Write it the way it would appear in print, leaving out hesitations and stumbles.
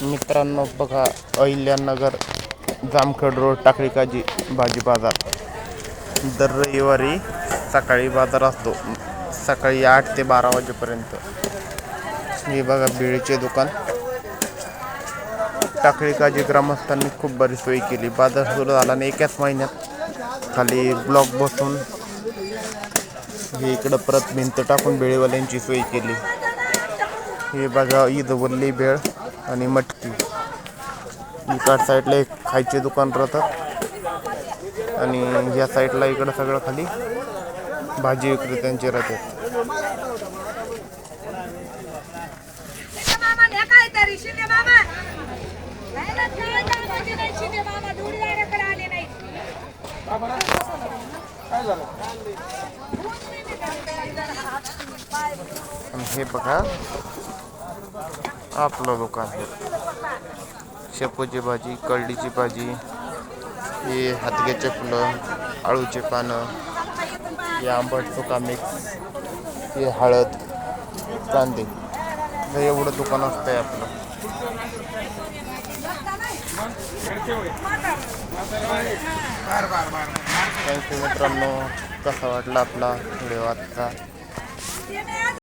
मित्रांनो बघा, अहिल्यानगर जामखेड रोड टाकळी काजी भाजी बाजार. दर रविवारी सकाळी बाजार असतो, सकाळी 8 ते 12 वाजेपर्यंत. हे बघा भेळीचे दुकान. टाकळी काजी ग्रामस्थांनी खूप बरी सोय केली. बाजार सुरू झाला आणि एकाच महिन्यात खाली ब्लॉक बसून हे इकडं परत भिंत टाकून भेळीवाल्यांची सोय केली. हे बघा ईदवल्ली भेळ आणि मटकी. इकड साईडला एक खायचे दुकान राहतात आणि या साईडला इकडं सगळं खाली भाजी विक्रेत्यांचे राहतात. आणि हे बघा आपलं दुकान. शेपूची भाजी, कळडीची भाजी, हे हातग्याचे फुलं, आळूचे पानं, हे आंबट चुका मिक्स, हे हळद, कांदे. हे एवढं दुकान असतंय आपलं. थँक्यू मित्रांनो. कसा वाटला आपला व्हिडिओ आजचा?